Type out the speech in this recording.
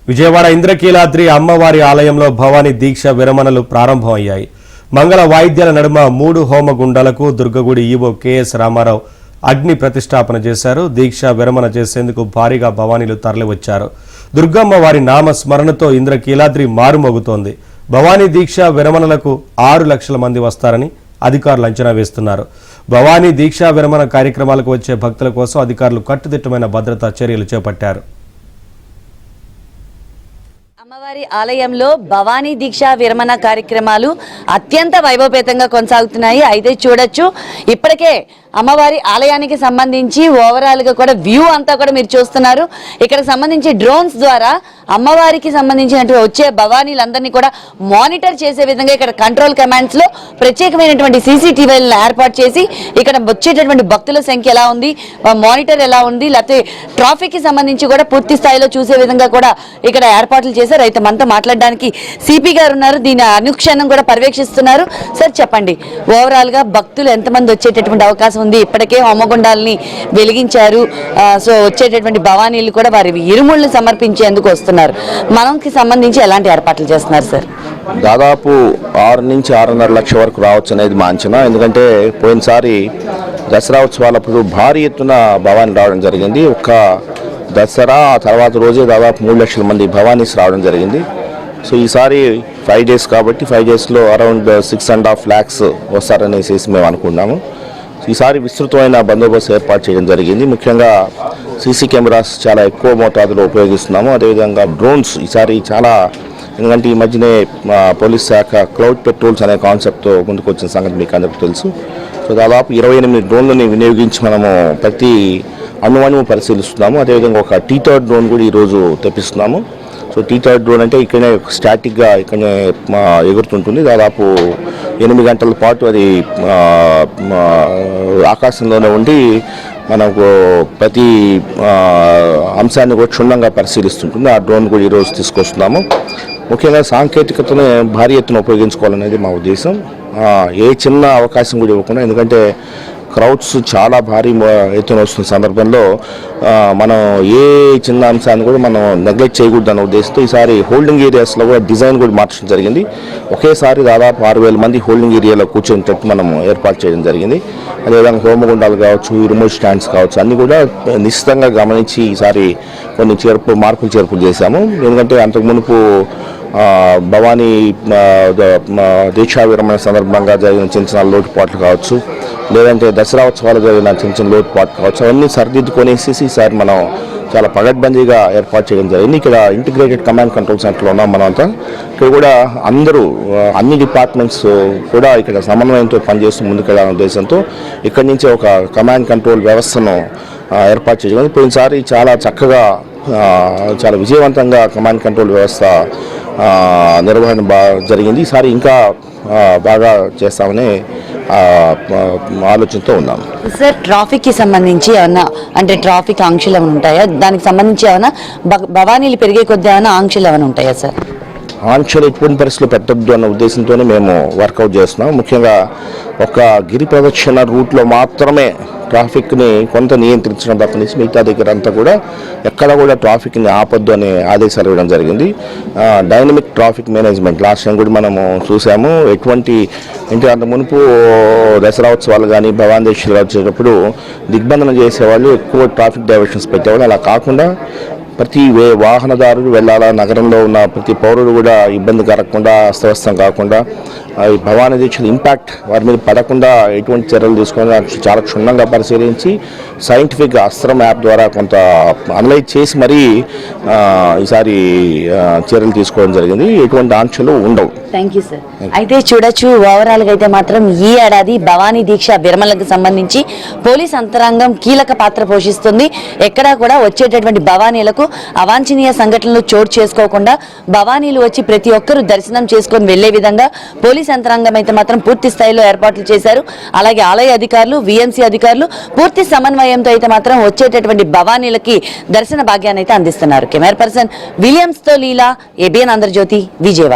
విజయవాడ ఇంద్రకీలాద్రి అమ్మవారి ఆలయంలో భవానీ దీక్ష విరమణలు ప్రారంభమయ్యాయి. మంగళ వాయిద్యాల నడుమ 3 హోమగుండాలకు దుర్గగుడి ఈవో కెఎస్ రామారావు అగ్ని ప్రతిష్టాపన చేశారు. దీక్ష విరమణ చేసేందుకు భారీగా భవానీలు తరలివచ్చారు. దుర్గమ్మ వారి నామ స్మరణతో ఇంద్రకీలాద్రి మారుమోగుతోంది. భవానీ దీక్ష విరమణలకు 6 లక్షల మంది వస్తారని అధికారులు అంచనా వేస్తున్నారు. భవానీ దీక్ష విరమణ కార్యక్రమాలకు వచ్చే భక్తుల కోసం అధికారులు కట్టుదిట్టమైన భద్రతా చర్యలు చేపట్టారు. అమ్మవారి ఆలయంలో భవానీ దీక్ష విరమణ కార్యక్రమాలు అత్యంత వైభవపేతంగా కొనసాగుతున్నాయి. అయితే చూడొచ్చు, ఇప్పటికే అమ్మవారి ఆలయానికి సంబంధించి ఓవరాల్ గా కూడా వ్యూ అంతా కూడా మీరు చూస్తున్నారు. ఇక్కడ సంబంధించి డ్రోన్స్ ద్వారా అమ్మవారికి సంబంధించినటువంటి వచ్చే భవానీలందరినీ కూడా మానిటర్ చేసే విధంగా ఇక్కడ కంట్రోల్ కమాండ్స్ లో ప్రత్యేకమైనటువంటి సీసీటీవీలను ఏర్పాటు చేసి ఇక్కడ వచ్చేటటువంటి భక్తుల సంఖ్య ఎలా ఉంది, మానిటర్ ఎలా ఉంది, లేకపోతే ట్రాఫిక్ కి సంబంధించి కూడా పూర్తి స్థాయిలో చూసే విధంగా కూడా ఇక్కడ ఏర్పాట్లు చేశారు. అయితే మనతో మాట్లాడడానికి సిపి గారు ఉన్నారు. దీని అనుక్షణం కూడా పర్యవేక్షిస్తున్నారు. సార్ చెప్పండి, ఓవరాల్ గా భక్తులు ఎంతమంది వచ్చేటటువంటి అవకాశం ఉంది? ఇప్పటికే హోమగుండాలని వెలిగించారు. సో వచ్చేటటువంటి భవానీలు కూడా వారి ఇరుముళ్ళని సమర్పించేందుకు వస్తున్నారు. మనకి సంబంధించి ఎలాంటి ఏర్పాట్లు చేస్తున్నారు సార్? దాదాపు 6 నుంచి 6.5 లక్షల వరకు రావచ్చు అనేది మా అంచనా. ఎందుకంటే పోయినసారి దసరా ఉత్సవాలప్పుడు భారీ ఎత్తున భవానీ రావడం జరిగింది. ఒక్క దసరా తర్వాత రోజే దాదాపు 3 లక్షల మంది భవానీస్ రావడం జరిగింది. సో ఈసారి 5 డేస్ కాబట్టి 5 డేస్లో అరౌండ్ 6.5 lakhs వస్తారనేసి మేము అనుకున్నాము. ఈసారి విస్తృతమైన బందోబస్తు ఏర్పాటు చేయడం జరిగింది. ముఖ్యంగా సీసీ కెమెరాస్ చాలా ఎక్కువ మోతాదులో ఉపయోగిస్తున్నాము. అదేవిధంగా డ్రోన్స్ ఈసారి చాలా, ఎందుకంటే ఈ మధ్యనే పోలీస్ శాఖ క్లౌడ్ పెట్రోల్స్ అనే కాన్సెప్ట్తో ముందుకు వచ్చిన సంగతి మీకు అందరికీ తెలుసు. సో దాదాపు 28 డ్రోన్లని వినియోగించి మనము ప్రతి అణువణువు పరిశీలిస్తున్నాము. అదేవిధంగా ఒక T-3 డ్రోన్ కూడా ఈరోజు తెప్పిస్తున్నాము. సో T-3 డ్రోన్ అంటే ఇక్కడనే స్టాటిక్గా ఇక్కడనే ఎగురుతుంటుంది. దాదాపు 8 గంటల పాటు అది ఆకాశంలోనే ఉండి మనకు ప్రతి అంశాన్ని కూడా క్షుణ్ణంగా పరిశీలిస్తుంటుంది. ఆ డ్రోన్ కూడా ఈరోజు తీసుకొస్తున్నాము. ముఖ్యంగా సాంకేతికతను భారీ ఎత్తున ఉపయోగించుకోవాలనేది మా ఉద్దేశం. ఏ చిన్న అవకాశం కూడా ఇవ్వకుండా, ఎందుకంటే క్రౌడ్స్ చాలా భారీ ఎత్తున వస్తున్న సందర్భంలో మనం ఏ చిన్న అంశాన్ని కూడా మనం నెగ్లెక్ట్ చేయకూడదు అన్న ఉద్దేశంతో ఈసారి హోల్డింగ్ ఏరియాస్లో కూడా డిజైన్ కూడా మార్చడం జరిగింది. ఒకేసారి దాదాపు 6,000 మంది హోల్డింగ్ ఏరియాలో కూర్చునేటట్టు మనం ఏర్పాటు చేయడం జరిగింది. అదేవిధంగా హోమగుండాలు కావచ్చు, రిమోట్ స్టాండ్స్ కావచ్చు, అన్నీ కూడా నిశ్చితంగా గమనించి ఈసారి కొన్ని మార్పులు చేర్పులు చేశాము. ఎందుకంటే అంతకు మునుపు భవానీ దీక్షా విరమణ సందర్భంగా జరిగిన చిన్న లోటుపాట్లు కావచ్చు, లేదంటే దసరా ఉత్సవాలు జరిగిన చిన్న లోటుపాట్లు కావచ్చు, అవన్నీ సరిదిద్దుకొనేసి ఈసారి మనం చాలా పగడ్బందీగా ఏర్పాటు చేయడం జరిగింది. ఇక్కడ ఇంటిగ్రేటెడ్ కమాండ్ కంట్రోల్ సెంటర్లో ఉన్నాం మనం అంతా. ఇక్కడ కూడా అందరూ అన్ని డిపార్ట్మెంట్స్ కూడా ఇక్కడ సమన్వయంతో పనిచేస్తూ ముందుకెళ్లాలనే ఉద్దేశంతో ఇక్కడి నుంచే ఒక కమాండ్ కంట్రోల్ వ్యవస్థను ఏర్పాటు చేయడం. పోయినసారి చాలా చక్కగా చాలా విజయవంతంగా కమాండ్ కంట్రోల్ వ్యవస్థ నిర్వహణ జరిగింది. ఈసారి ఇంకా బాగా చేస్తామని ఆలోచనతో ఉన్నాం. సార్, ట్రాఫిక్ కి సంబంధించి ఏమన్నా అంటే ట్రాఫిక్ ఆంక్షలు ఏమైనా ఉంటాయా? దానికి సంబంధించి ఏమైనా భవానీలు పెరిగే కొద్ది ఏమైనా ఆంక్షలు ఏమైనా ఉంటాయా సార్? ఆంక్షలు ఎటువంటి పరిస్థితులు పెట్టద్దు అన్న ఉద్దేశంతోనే మేము వర్కౌట్ చేస్తున్నాం. ముఖ్యంగా ఒక గిరి ప్రదక్షిణ రూట్లో మాత్రమే ట్రాఫిక్ని కొంత నియంత్రించడం తప్పనిసి మిగతా దగ్గర అంతా కూడా ఎక్కడ కూడా ట్రాఫిక్ని ఆపొద్దు అనే ఆదేశాలు ఇవ్వడం జరిగింది. Dynamic traffic management last time కూడా మనము చూసాము. ఎటువంటి అంటే అంత మునుపు దసరా ఉత్సవాలు కానీ భవానీ దీక్షలు వచ్చేటప్పుడు దిగ్బంధన చేసేవాళ్ళు, ఎక్కువ ట్రాఫిక్ డైవర్షన్స్ పెట్టేవాళ్ళు. అలా కాకుండా ప్రతి వాహనదారుడు వెళ్ళాలా, నగరంలో ఉన్న ప్రతి పౌరుడు కూడా ఇబ్బంది కలగకుండా, అస్తవ్యస్తం కాకుండా, ఈ భవానీ దీక్షల ఇంపాక్ట్ వారి మీద పడకుండా ఎటువంటి చర్యలు తీసుకొని చాలా క్షుణ్ణంగా పరిశీలించి సైంటిఫిక్ అస్త్రం యాప్ ద్వారా కొంత అనలైజ్ చేసి మరీ ఈసారి చర్యలు తీసుకోవడం జరిగింది. ఎటువంటి ఆంక్షలు ఉండవు. Thank you sir. అయితే చూడొచ్చు, ఓవరాల్గా అయితే మాత్రం ఈ ఏడాది భవానీ దీక్ష విరమణకు సంబంధించి పోలీస్ యంత్రాంగం కీలక పాత్ర పోషిస్తుంది. ఎక్కడా కూడా వచ్చేటటువంటి భవానీలకు అవాంఛనీయ సంఘటనలు చోటు చేసుకోకుండా భవానీలు వచ్చి ప్రతి ఒక్కరూ దర్శనం చేసుకొని వెళ్లే విధంగా పోలీస్ యంత్రాంగం అయితే మాత్రం పూర్తి స్థాయిలో ఏర్పాట్లు చేశారు. అలాగే ఆలయ అధికారులు, విఎంసీ అధికారులు పూర్తి సమన్వయంతో అయితే మాత్రం వచ్చేటటువంటి భవానీలకి దర్శన భాగ్యాన్ని అయితే అందిస్తున్నారు. కెమెరా పర్సన్ విలియమ్స్ తో లీలా, ఏబిఎన్ ఆంధ్రజ్యోతి, విజయవాడ.